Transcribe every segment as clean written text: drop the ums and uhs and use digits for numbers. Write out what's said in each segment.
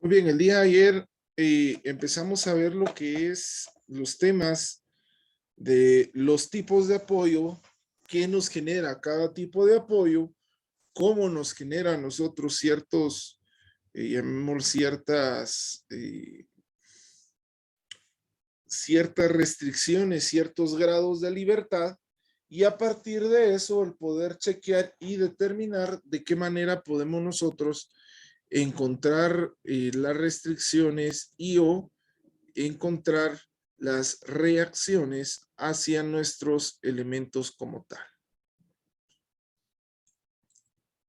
Muy bien, el día de ayer empezamos a ver lo que es los temas de los tipos de apoyo, qué nos genera cada tipo de apoyo, cómo nos genera a nosotros ciertos, llamémoslo ciertas restricciones, ciertos grados de libertad, y a partir de eso el poder chequear y determinar de qué manera podemos nosotros encontrar las restricciones y o encontrar las reacciones hacia nuestros elementos como tal.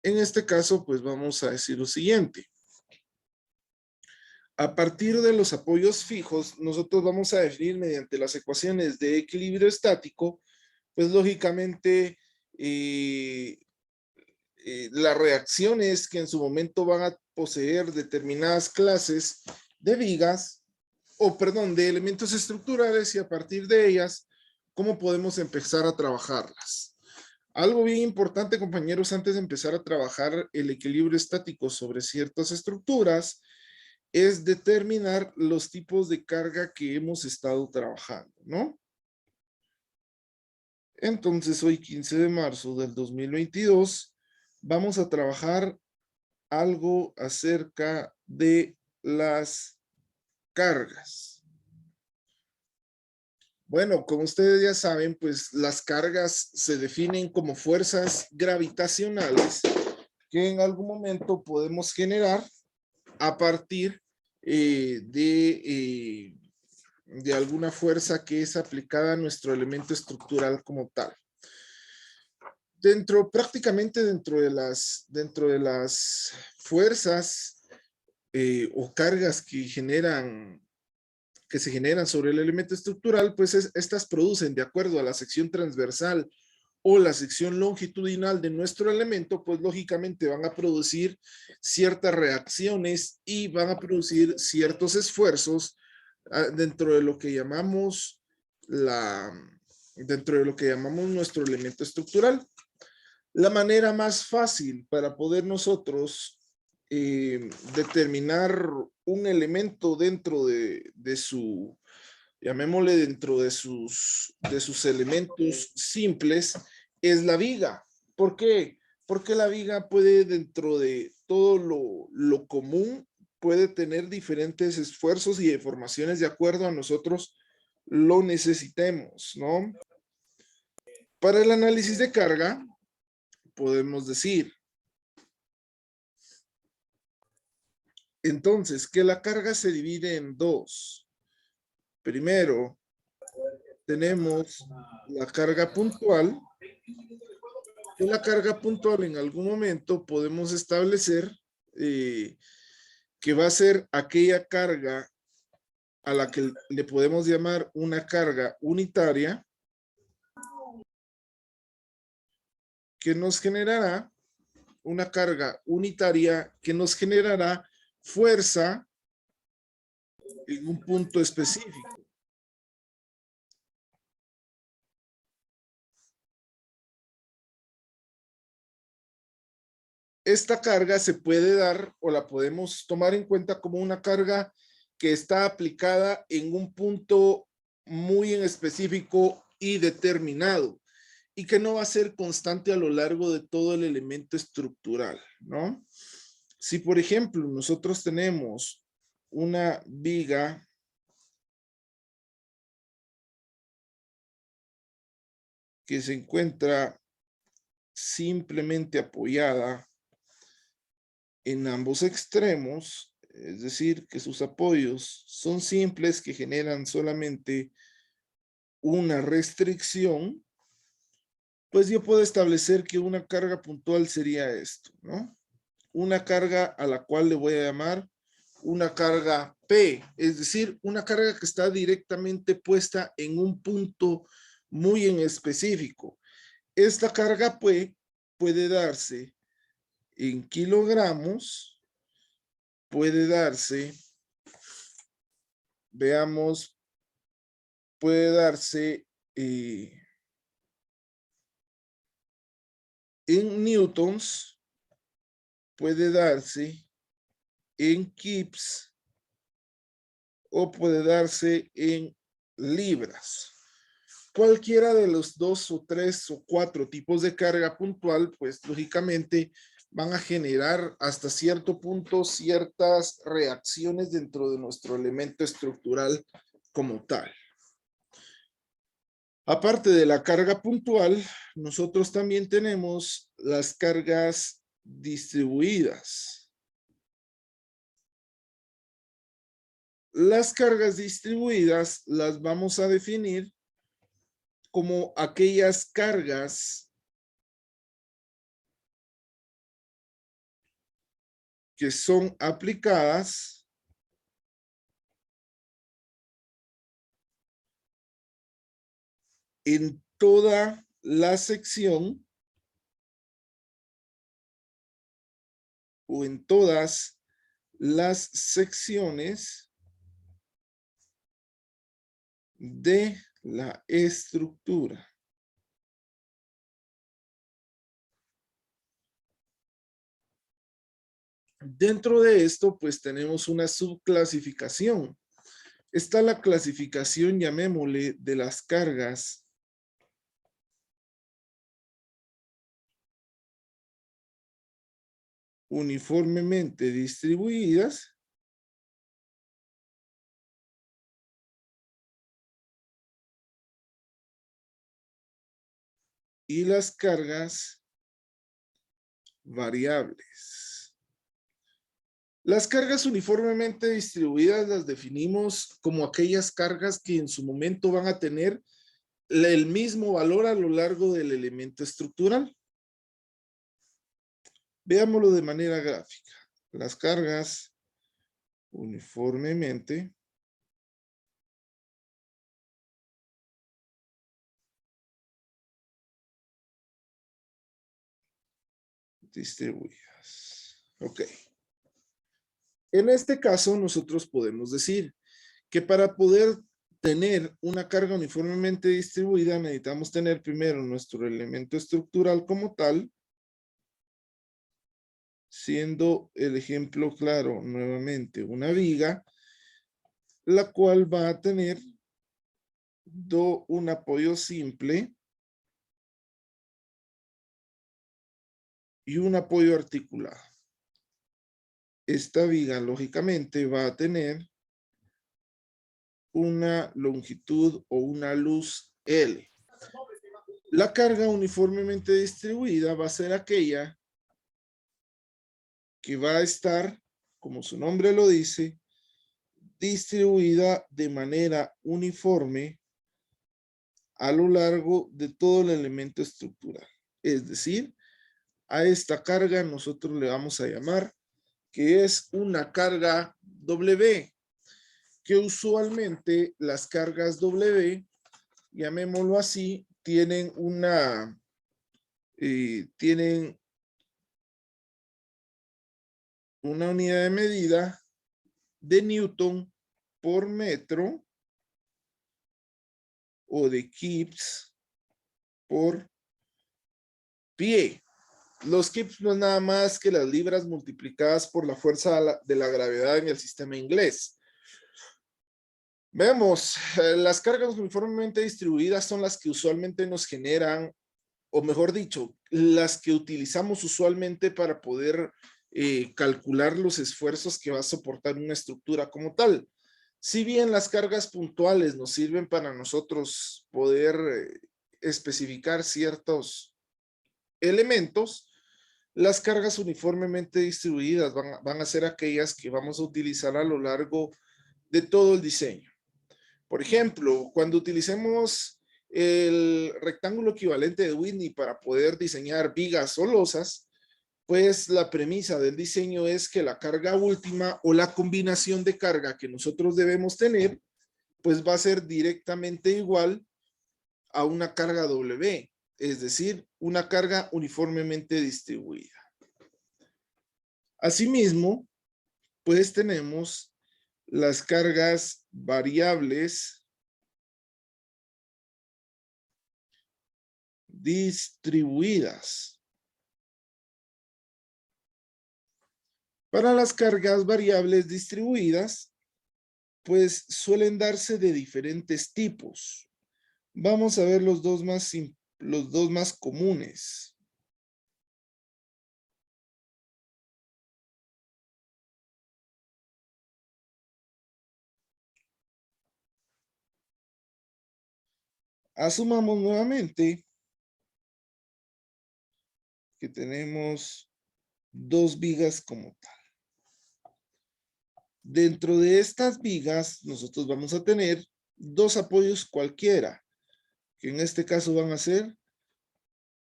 En este caso, pues vamos a decir lo siguiente. A partir de los apoyos fijos, nosotros vamos a definir mediante las ecuaciones de equilibrio estático, pues lógicamente las reacciones que en su momento van a poseer determinadas clases de vigas, o perdón, de elementos estructurales, y a partir de ellas, cómo podemos empezar a trabajarlas. Algo bien importante, compañeros, antes de empezar a trabajar el equilibrio estático sobre ciertas estructuras, es determinar los tipos de carga que hemos estado trabajando, ¿no? Entonces, hoy 15 de marzo del 2022, vamos a trabajar algo acerca de las cargas. Bueno, como ustedes ya saben, pues las cargas se definen como fuerzas gravitacionales que en algún momento podemos generar a partir de alguna fuerza que es aplicada a nuestro elemento estructural como tal. Prácticamente dentro de las fuerzas o cargas que se generan sobre el elemento estructural, pues estas producen de acuerdo a la sección transversal o la sección longitudinal de nuestro elemento, pues lógicamente van a producir ciertas reacciones y van a producir ciertos esfuerzos dentro de lo que llamamos dentro de lo que llamamos nuestro elemento estructural. La manera más fácil para poder nosotros determinar un elemento dentro de su, llamémosle dentro de sus elementos simples, es la viga. ¿Por qué? Porque la viga puede, dentro de todo lo común, puede tener diferentes esfuerzos y deformaciones de acuerdo a nosotros lo necesitemos, ¿no? Para el análisis de carga, podemos decir, entonces, que la carga se divide en dos. Primero, tenemos la carga puntual. En la carga puntual, en algún momento podemos establecer que va a ser aquella carga a la que le podemos llamar una carga unitaria, que nos generará una carga unitaria que nos generará fuerza en un punto específico. Esta carga se puede dar o la podemos tomar en cuenta como una carga que está aplicada en un punto muy en específico y determinado, y que no va a ser constante a lo largo de todo el elemento estructural, ¿no? Si, por ejemplo, nosotros tenemos una viga que se encuentra simplemente apoyada en ambos extremos, es decir, que sus apoyos son simples, que generan solamente una restricción, pues yo puedo establecer que una carga puntual sería esto, ¿no? Una carga a la cual le voy a llamar una carga P, es decir, una carga que está directamente puesta en un punto muy en específico. Esta carga puede darse en kilogramos, puede darse, veamos, puede darse en newtons, puede darse en kips o puede darse en libras. Cualquiera de los 2 o 3 o 4 tipos de carga puntual, pues lógicamente van a generar hasta cierto punto ciertas reacciones dentro de nuestro elemento estructural como tal. Aparte de la carga puntual, nosotros también tenemos las cargas distribuidas. Las cargas distribuidas las vamos a definir como aquellas cargas que son aplicadas en toda la sección o en todas las secciones de la estructura. Dentro de esto, pues tenemos una subclasificación. Está la clasificación, llamémosle, de las cargas uniformemente distribuidas y las cargas variables. Las cargas uniformemente distribuidas las definimos como aquellas cargas que en su momento van a tener el mismo valor a lo largo del elemento estructural. Veámoslo de manera gráfica. Las cargas uniformemente distribuidas. Ok. En este caso, nosotros podemos decir que para poder tener una carga uniformemente distribuida, necesitamos tener primero nuestro elemento estructural como tal, siendo el ejemplo claro nuevamente una viga, la cual va a tener un apoyo simple y un apoyo articulado. Esta viga, lógicamente, va a tener una longitud o una luz L. La carga uniformemente distribuida va a ser aquella que va a estar, como su nombre lo dice, distribuida de manera uniforme a lo largo de todo el elemento estructural. Es decir, a esta carga nosotros le vamos a llamar que es una carga W, que usualmente las cargas W, llamémoslo así, tienen una unidad de medida de Newton por metro o de kips por pie. Los kips no es nada más que las libras multiplicadas por la fuerza de la gravedad en el sistema inglés. Vemos, las cargas uniformemente distribuidas son las que usualmente nos generan, o mejor dicho, las que utilizamos usualmente para poder calcular los esfuerzos que va a soportar una estructura como tal. Si bien las cargas puntuales nos sirven para nosotros poder especificar ciertos elementos, las cargas uniformemente distribuidas van a ser aquellas que vamos a utilizar a lo largo de todo el diseño. Por ejemplo, cuando utilicemos el rectángulo equivalente de Whitney para poder diseñar vigas o losas, pues la premisa del diseño es que la carga última o la combinación de carga que nosotros debemos tener, pues va a ser directamente igual a una carga W, es decir, una carga uniformemente distribuida. Asimismo, pues tenemos las cargas variables distribuidas. Para las cargas variables distribuidas, pues suelen darse de diferentes tipos. Vamos a ver los dos más comunes. Asumamos nuevamente que tenemos dos vigas como tal. Dentro de estas vigas, nosotros vamos a tener dos apoyos cualquiera, que en este caso van a ser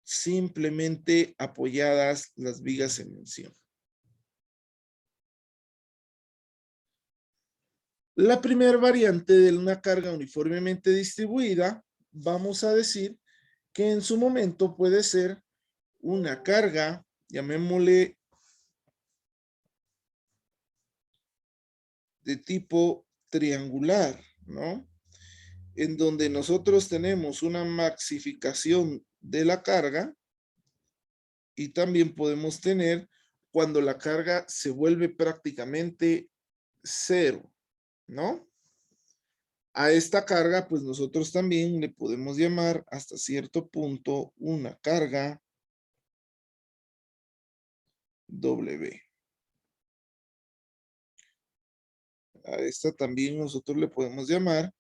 simplemente apoyadas las vigas en mención. La primera variante de una carga uniformemente distribuida, vamos a decir que en su momento puede ser una carga, llamémosle de tipo triangular, ¿no? En donde nosotros tenemos una maxificación de la carga y también podemos tener cuando la carga se vuelve prácticamente cero, ¿no? A esta carga, pues nosotros también le podemos llamar hasta cierto punto una carga W. A esta también nosotros le podemos llamar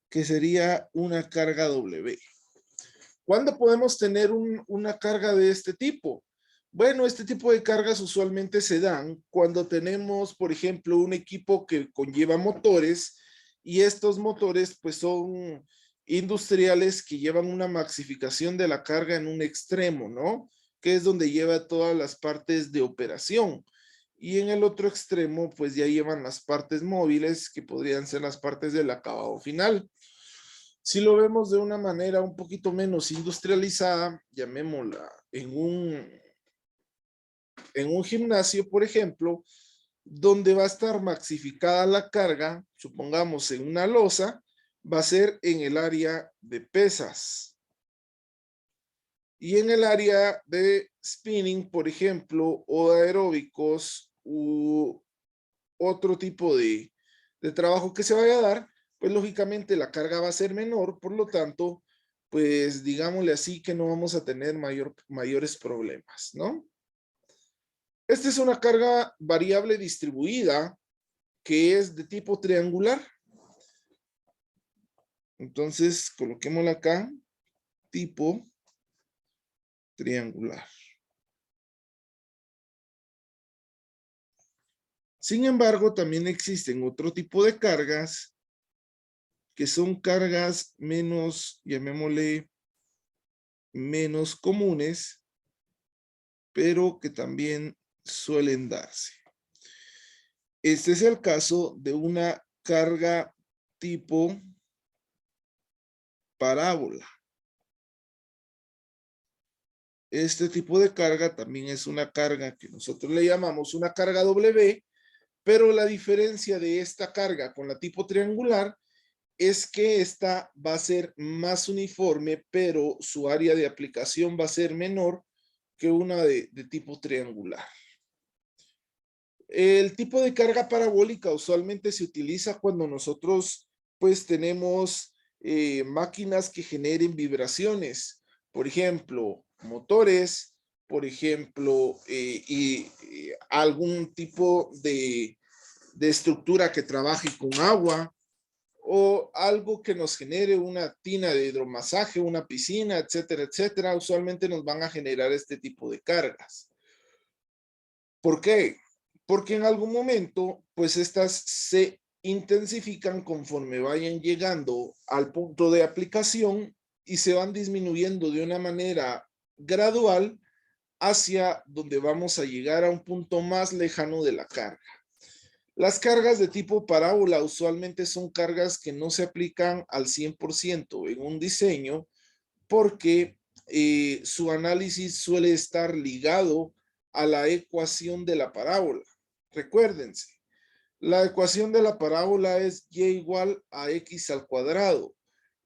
que sería una carga W. ¿Cuándo podemos tener una carga de este tipo? Bueno, este tipo de cargas usualmente se dan cuando tenemos, por ejemplo, un equipo que conlleva motores y estos motores pues son industriales que llevan una maxificación de la carga en un extremo, ¿no? Que es donde lleva todas las partes de operación. Y en el otro extremo pues ya llevan las partes móviles que podrían ser las partes del acabado final. Si lo vemos de una manera un poquito menos industrializada, llamémosla en un gimnasio, por ejemplo, donde va a estar maxificada la carga, supongamos en una losa, va a ser en el área de pesas. Y en el área de spinning, por ejemplo, o de aeróbicos u otro tipo de trabajo que se vaya a dar, pues lógicamente la carga va a ser menor, por lo tanto, pues digámosle así que no vamos a tener mayores problemas, ¿no? Esta es una carga variable distribuida que es de tipo triangular. Entonces, coloquémosla acá, tipo triangular. Sin embargo, también existen otro tipo de cargas que son cargas menos, llamémosle, menos comunes, pero que también suelen darse. Este es el caso de una carga tipo parábola. Este tipo de carga también es una carga que nosotros le llamamos una carga W, pero la diferencia de esta carga con la tipo triangular es que esta va a ser más uniforme, pero su área de aplicación va a ser menor que una de tipo triangular. El tipo de carga parabólica usualmente se utiliza cuando nosotros pues tenemos máquinas que generen vibraciones, por ejemplo, motores, por ejemplo, algún tipo de estructura que trabaje con agua o algo que nos genere una tina de hidromasaje, una piscina, etcétera, etcétera. Usualmente nos van a generar este tipo de cargas. ¿Por qué? Porque en algún momento, pues estas se intensifican conforme vayan llegando al punto de aplicación y se van disminuyendo de una manera gradual hacia donde vamos a llegar a un punto más lejano de la carga. Las cargas de tipo parábola usualmente son cargas que no se aplican al 100% en un diseño porque su análisis suele estar ligado a la ecuación de la parábola. Recuérdense, la ecuación de la parábola es y igual a x al cuadrado.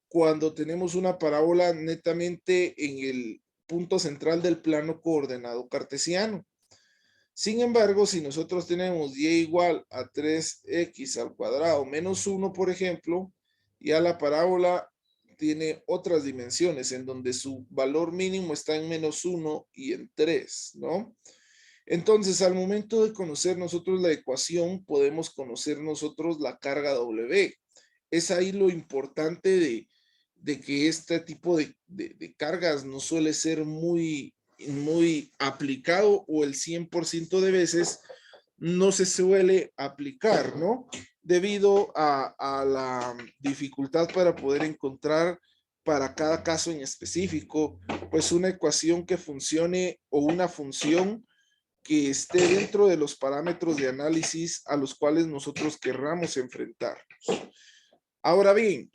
Cuando tenemos una parábola netamente en el punto central del plano coordenado cartesiano. Sin embargo, si nosotros tenemos y igual a 3x al cuadrado menos 1, por ejemplo, ya la parábola tiene otras dimensiones en donde su valor mínimo está en menos 1 y en 3, ¿no? Entonces, al momento de conocer nosotros la ecuación, podemos conocer nosotros la carga W. Es ahí lo importante de que este tipo de cargas no suele ser muy aplicado, o el 100% de veces no se suele aplicar, ¿no? Debido a la dificultad para poder encontrar para cada caso en específico, pues una ecuación que funcione o una función que esté dentro de los parámetros de análisis a los cuales nosotros querramos enfrentar. Ahora bien,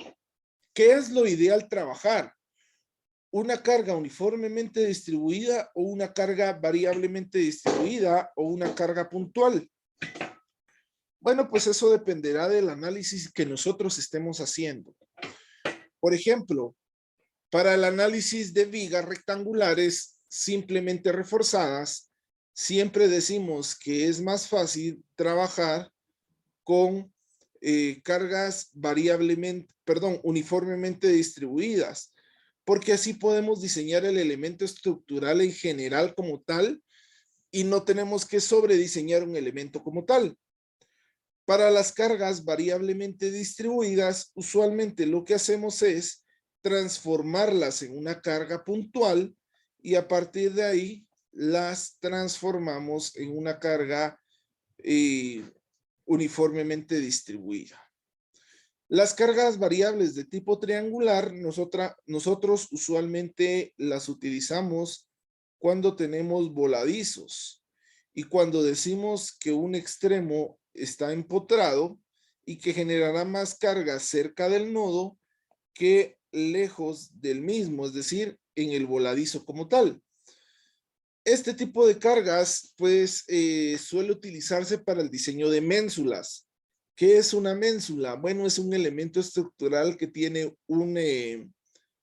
¿qué es lo ideal trabajar? ¿Una carga uniformemente distribuida o una carga variablemente distribuida o una carga puntual? Bueno, pues eso dependerá del análisis que nosotros estemos haciendo. Por ejemplo, para el análisis de vigas rectangulares simplemente reforzadas, siempre decimos que es más fácil trabajar con cargas uniformemente distribuidas, porque así podemos diseñar el elemento estructural en general como tal y no tenemos que sobrediseñar un elemento como tal. Para las cargas variablemente distribuidas, usualmente lo que hacemos es transformarlas en una carga puntual y a partir de ahí las transformamos en una carga uniformemente distribuida. Las cargas variables de tipo triangular, nosotros usualmente las utilizamos cuando tenemos voladizos y cuando decimos que un extremo está empotrado y que generará más carga cerca del nodo que lejos del mismo, es decir, en el voladizo como tal. Este tipo de cargas, pues, suele utilizarse para el diseño de ménsulas. ¿Qué es una ménsula? Bueno, es un elemento estructural que tiene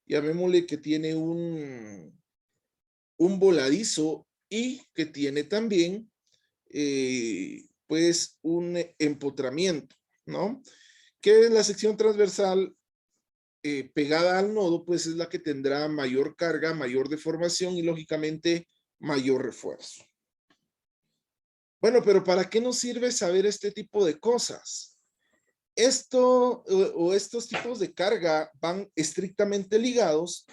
llamémosle que tiene un voladizo y que tiene también, pues, un empotramiento, ¿no? Que la sección transversal pegada al nodo, pues, es la que tendrá mayor carga, mayor deformación y, lógicamente, mayor refuerzo. Bueno, pero ¿para qué nos sirve saber este tipo de cosas? Estos tipos de carga van estrictamente ligados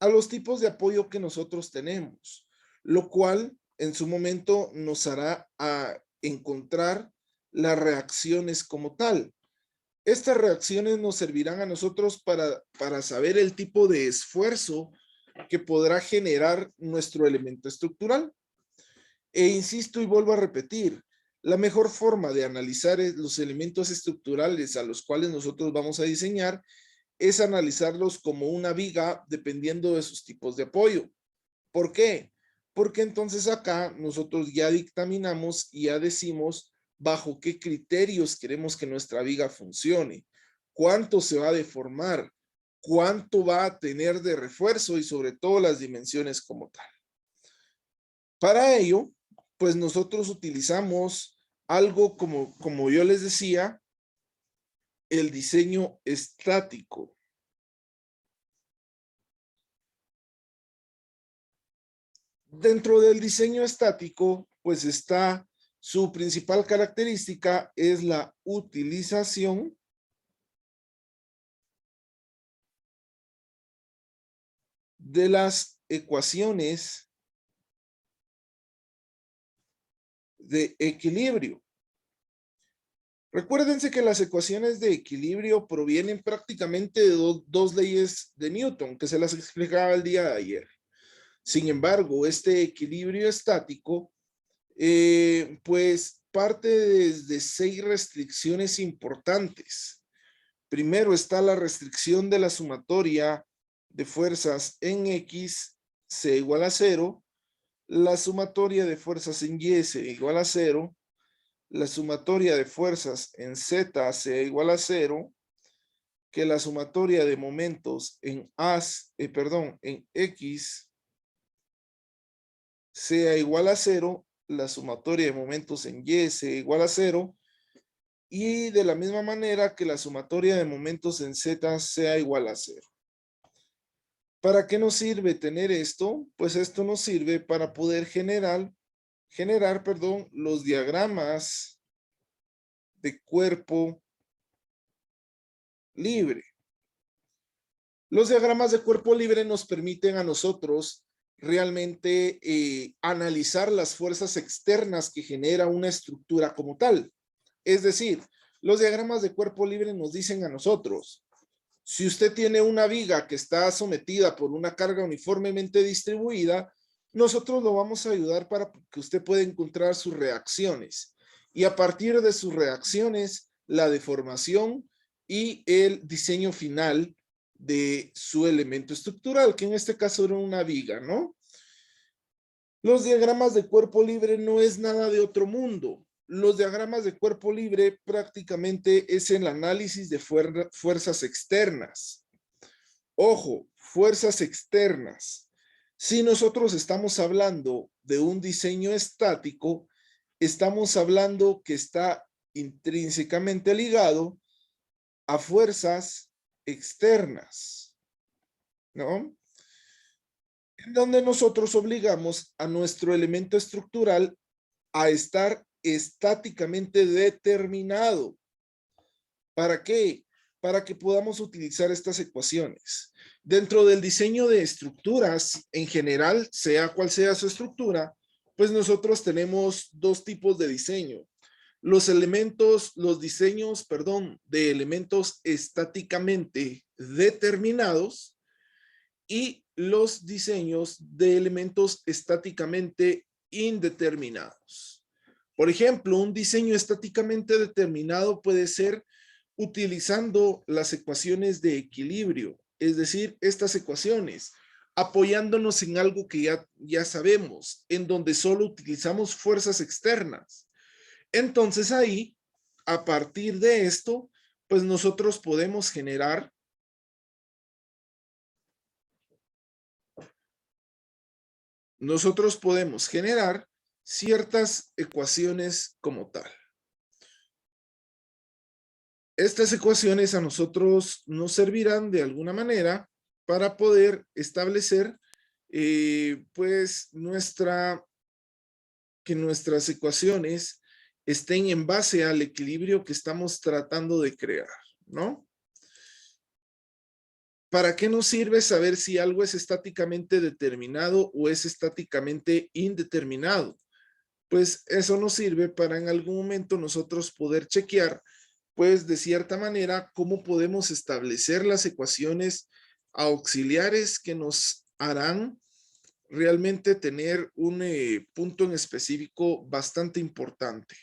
a los tipos de apoyo que nosotros tenemos, lo cual en su momento nos hará a encontrar las reacciones como tal. Estas reacciones nos servirán a nosotros para saber el tipo de esfuerzo que podrá generar nuestro elemento estructural. E insisto y vuelvo a repetir, la mejor forma de analizar los elementos estructurales a los cuales nosotros vamos a diseñar es analizarlos como una viga dependiendo de sus tipos de apoyo. ¿Por qué? Porque entonces acá nosotros ya dictaminamos y ya decimos bajo qué criterios queremos que nuestra viga funcione, cuánto se va a deformar, cuánto va a tener de refuerzo y sobre todo las dimensiones como tal. Para ello, pues nosotros utilizamos algo como yo les decía, el diseño estático. Dentro del diseño estático, pues está su principal característica es la utilización de las ecuaciones de equilibrio. Recuérdense que las ecuaciones de equilibrio provienen prácticamente de dos leyes de Newton, que se las explicaba el día de ayer. Sin embargo, este equilibrio estático, pues parte desde 6 restricciones importantes. Primero está la restricción de la sumatoria de fuerzas en X C igual a 0, la sumatoria de fuerzas en Y C igual a 0, la sumatoria de fuerzas en Z sea igual a 0, que la sumatoria de momentos en en X sea igual a 0 la sumatoria de momentos en Y sea igual a 0, y de la misma manera que la sumatoria de momentos en Z sea igual a 0. ¿Para qué nos sirve tener esto? Pues esto nos sirve para poder generar, los diagramas de cuerpo libre. Los diagramas de cuerpo libre nos permiten a nosotros realmente analizar las fuerzas externas que genera una estructura como tal. Es decir, los diagramas de cuerpo libre nos dicen a nosotros, si usted tiene una viga que está sometida por una carga uniformemente distribuida, nosotros lo vamos a ayudar para que usted pueda encontrar sus reacciones. Y a partir de sus reacciones, la deformación y el diseño final de su elemento estructural, que en este caso era una viga, ¿no? Los diagramas de cuerpo libre no es nada de otro mundo. Los diagramas de cuerpo libre prácticamente es el análisis de fuerzas externas. Ojo, fuerzas externas. Si nosotros estamos hablando de un diseño estático, estamos hablando que está intrínsecamente ligado a fuerzas externas, ¿no? En donde nosotros obligamos a nuestro elemento estructural a estar estáticamente determinado. ¿Para qué? Para que podamos utilizar estas ecuaciones. Dentro del diseño de estructuras, en general, sea cual sea su estructura, pues nosotros tenemos dos tipos de diseño. Los diseños, de elementos estáticamente determinados y los diseños de elementos estáticamente indeterminados. Por ejemplo, un diseño estáticamente determinado puede ser utilizando las ecuaciones de equilibrio, es decir, estas ecuaciones, apoyándonos en algo que ya sabemos, en donde solo utilizamos fuerzas externas. Entonces ahí, a partir de esto, pues nosotros podemos generar ciertas ecuaciones como tal. Estas ecuaciones a nosotros nos servirán de alguna manera para poder establecer pues que nuestras ecuaciones estén en base al equilibrio que estamos tratando de crear, ¿no? ¿Para qué nos sirve saber si algo es estáticamente determinado o es estáticamente indeterminado? Pues eso nos sirve para en algún momento nosotros poder chequear, pues de cierta manera, cómo podemos establecer las ecuaciones auxiliares que nos harán realmente tener un punto en específico bastante importante.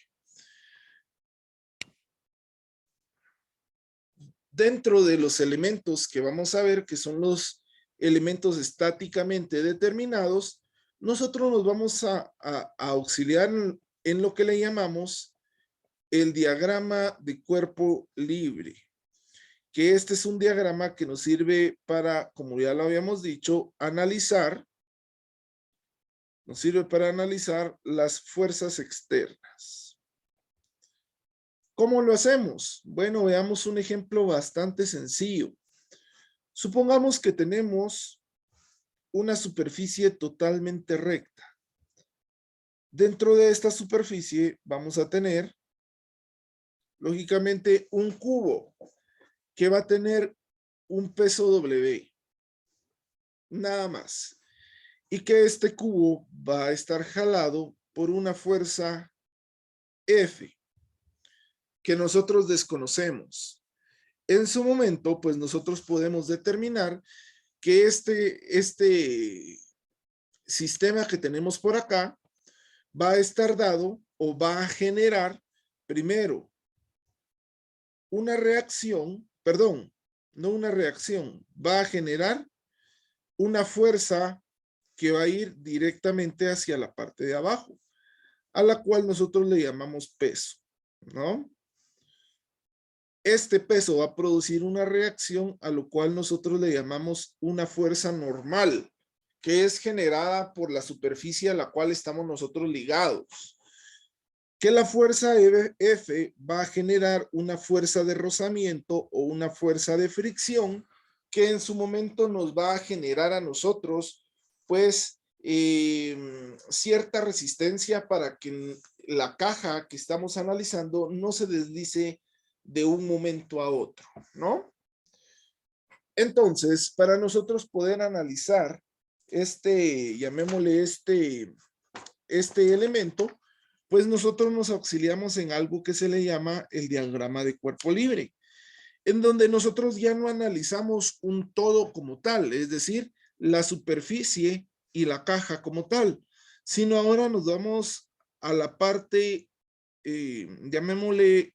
Dentro de los elementos que vamos a ver, que son los elementos estáticamente determinados, nosotros nos vamos a auxiliar en lo que le llamamos el diagrama de cuerpo libre, que este es un diagrama que nos sirve para, como ya lo habíamos dicho, nos sirve para analizar las fuerzas externas. ¿Cómo lo hacemos? Bueno, veamos un ejemplo bastante sencillo. Supongamos que tenemos una superficie totalmente recta. Dentro de esta superficie vamos a tener, lógicamente, un cubo que va a tener un peso W. Nada más. Y que este cubo va a estar jalado por una fuerza F que nosotros desconocemos. En su momento, pues nosotros podemos determinar que este sistema que tenemos por acá va a estar dado o va a generar primero una reacción, perdón, no una reacción, va a generar una fuerza que va a ir directamente hacia la parte de abajo, a la cual nosotros le llamamos peso, ¿no? Este peso va a producir una reacción a lo cual nosotros le llamamos una fuerza normal, que es generada por la superficie a la cual estamos nosotros ligados. Que la fuerza F va a generar una fuerza de rozamiento o una fuerza de fricción que en su momento nos va a generar a nosotros, pues, cierta resistencia para que la caja que estamos analizando no se deslice de un momento a otro, ¿no? Entonces, para nosotros poder analizar llamémosle este elemento, pues nosotros nos auxiliamos en algo que se le llama el diagrama de cuerpo libre, en donde nosotros ya no analizamos un todo como tal, es decir, la superficie y la caja como tal, sino ahora nos vamos a la parte, llamémosle,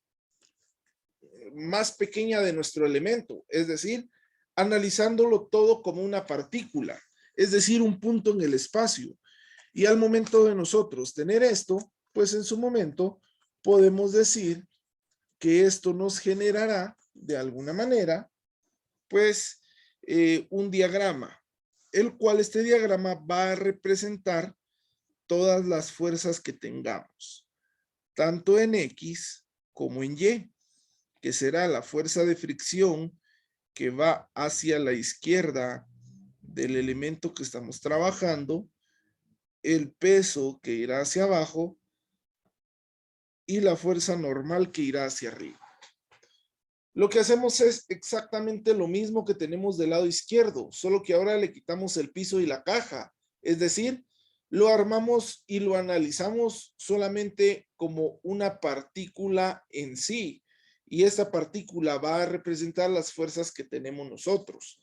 más pequeña de nuestro elemento, es decir, analizándolo todo como una partícula, es decir, un punto en el espacio. Y al momento de nosotros tener esto, pues en su momento podemos decir que esto nos generará de alguna manera, pues, un diagrama, el cual este diagrama va a representar todas las fuerzas que tengamos, tanto en X como en Y, que será la fuerza de fricción que va hacia la izquierda del elemento que estamos trabajando, el peso que irá hacia abajo y la fuerza normal que irá hacia arriba. Lo que hacemos es exactamente lo mismo que tenemos del lado izquierdo, solo que ahora le quitamos el piso y la caja. Es decir, lo armamos y lo analizamos solamente como una partícula en sí. Y esa partícula va a representar las fuerzas que tenemos nosotros.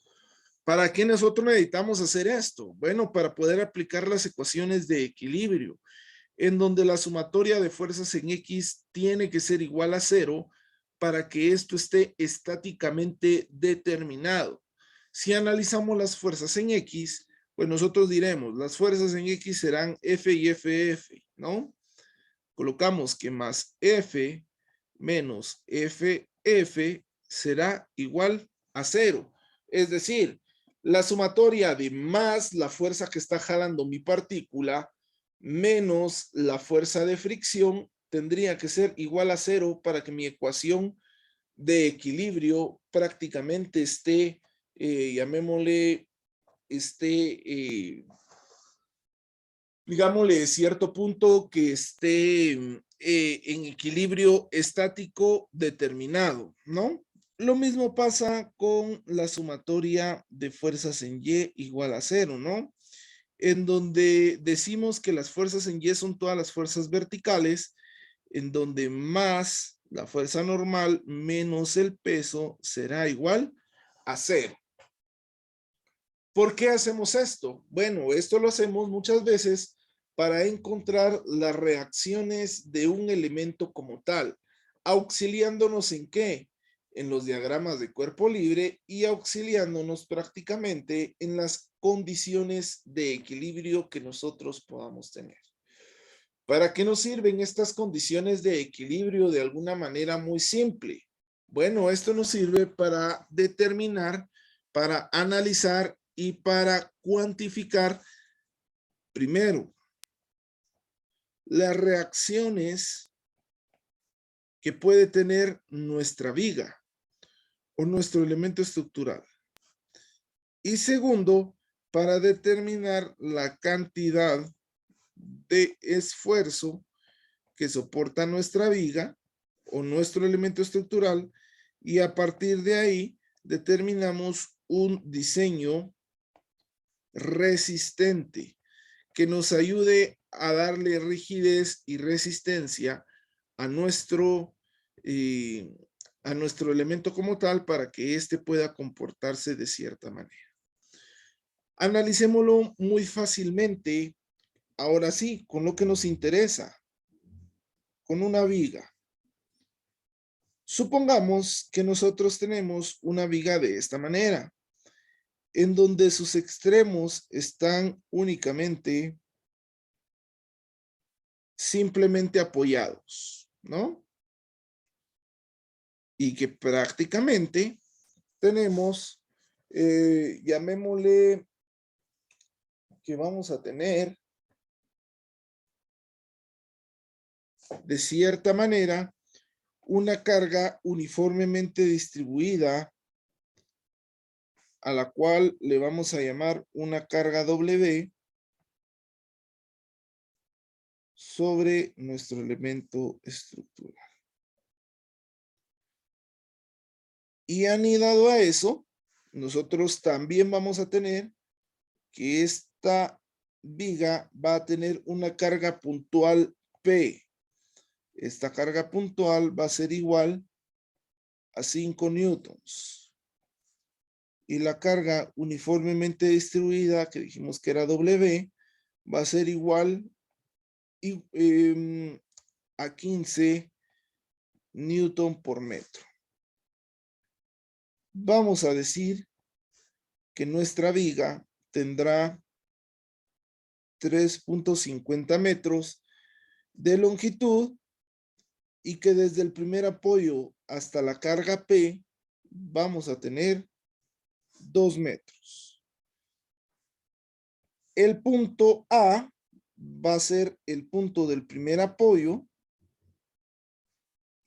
¿Para qué nosotros necesitamos hacer esto? Bueno, para poder aplicar las ecuaciones de equilibrio, en donde la sumatoria de fuerzas en X tiene que ser igual a 0 para que esto esté estáticamente determinado. Si analizamos las fuerzas en X, pues nosotros diremos, las fuerzas en X serán F y FF, ¿no? Colocamos que más F menos FF será igual a 0. Es decir, la sumatoria de más la fuerza que está jalando mi partícula menos la fuerza de fricción tendría que ser igual a 0 para que mi ecuación de equilibrio prácticamente esté, llamémosle, digámosle, cierto punto que esté en equilibrio estático determinado, ¿no? Lo mismo pasa con la sumatoria de fuerzas en Y igual a 0, ¿no? En donde decimos que las fuerzas en Y son todas las fuerzas verticales, en donde más la fuerza normal menos el peso será igual a 0. ¿Por qué hacemos esto? Bueno, esto lo hacemos muchas veces para encontrar las reacciones de un elemento como tal, auxiliándonos en qué? En los diagramas de cuerpo libre y auxiliándonos prácticamente en las condiciones de equilibrio que nosotros podamos tener. ¿Para qué nos sirven estas condiciones de equilibrio de alguna manera muy simple? Bueno, esto nos sirve para determinar, para analizar y para cuantificar, primero, las reacciones que puede tener nuestra viga o nuestro elemento estructural. Y segundo, para determinar la cantidad de esfuerzo que soporta nuestra viga o nuestro elemento estructural, y a partir de ahí determinamos un diseño resistente que nos ayude a darle rigidez y resistencia a eh, a nuestro elemento como tal para que éste pueda comportarse de cierta manera. Analicémoslo muy fácilmente, ahora sí, con lo que nos interesa, con una viga. Supongamos que nosotros tenemos una viga de esta manera, en donde sus extremos están únicamente simplemente apoyados, ¿no? Y que prácticamente tenemos, llamémosle, que vamos a tener, de cierta manera, una carga uniformemente distribuida, a la cual le vamos a llamar una carga W sobre nuestro elemento estructural. Y anidado a eso, nosotros también vamos a tener que esta viga va a tener una carga puntual P. Esta carga puntual va a ser igual a 5 newtons. Y la carga uniformemente distribuida, que dijimos que era W, va a ser igual a 15 newton por metro. Vamos a decir que nuestra viga tendrá 3.50 metros de longitud y que desde el primer apoyo hasta la carga P vamos a tener 2 metros. El punto A va a ser el punto del primer apoyo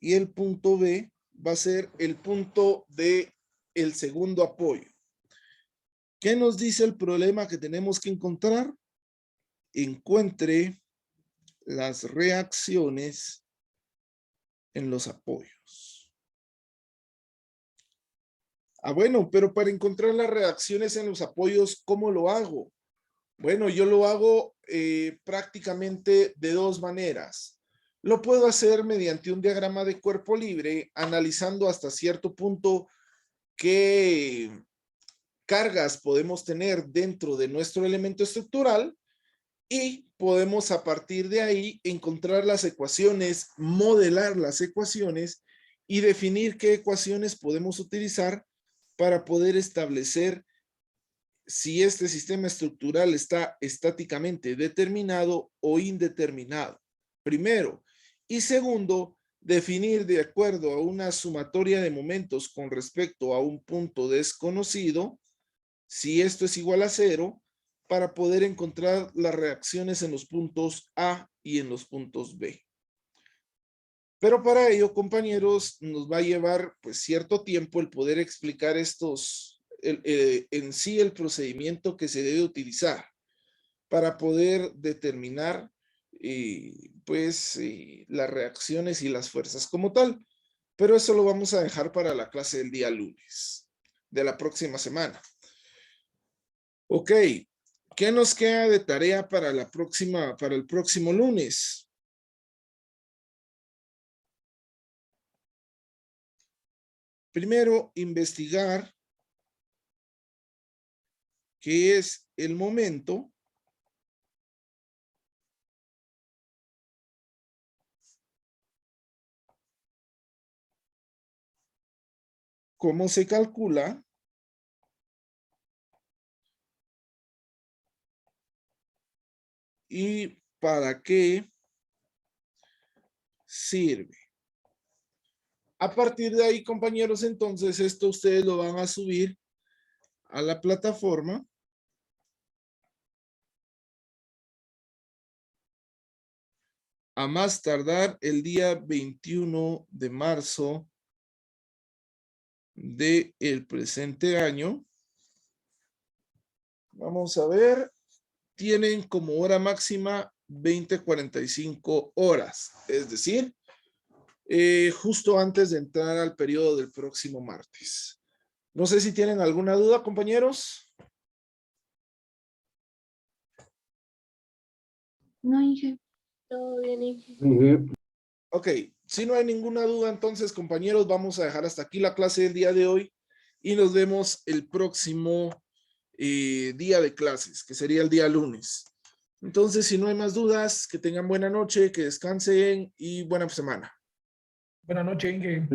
y el punto B va a ser el punto del segundo apoyo. ¿Qué nos dice el problema que tenemos que encontrar? Encuentre las reacciones en los apoyos. Bueno, pero para encontrar las reacciones en los apoyos, ¿cómo lo hago? Bueno, yo lo hago prácticamente de dos maneras. Lo puedo hacer mediante un diagrama de cuerpo libre, analizando hasta cierto punto qué cargas podemos tener dentro de nuestro elemento estructural y podemos a partir de ahí encontrar las ecuaciones, modelar las ecuaciones y definir qué ecuaciones podemos utilizar para poder establecer si este sistema estructural está estáticamente determinado o indeterminado. Primero. Y segundo, definir de acuerdo a una sumatoria de momentos con respecto a un punto desconocido, si esto es igual a 0, para poder encontrar las reacciones en los puntos A y en los puntos B. Pero para ello, compañeros, nos va a llevar pues cierto tiempo el poder explicar en sí el procedimiento que se debe utilizar para poder determinar las reacciones y las fuerzas como tal. Pero eso lo vamos a dejar para la clase del día lunes de la próxima semana. Ok, ¿qué nos queda de tarea para el próximo lunes? Primero, investigar qué es el momento cómo se calcula y para qué sirve. A partir de ahí, compañeros, entonces esto ustedes lo van a subir a la plataforma. A más tardar el día 21 de marzo del presente año. Vamos a ver. Tienen como hora máxima 20:45 horas. Es decir, justo antes de entrar al periodo del próximo martes. No sé si tienen alguna duda, compañeros. No, Inge. Todo bien, Inge. Ok, si no hay ninguna duda, entonces, compañeros, vamos a dejar hasta aquí la clase del día de hoy y nos vemos el próximo día de clases, que sería el día lunes. Entonces, si no hay más dudas, que tengan buena noche, que descansen y buena semana. Buenas noches, Inge.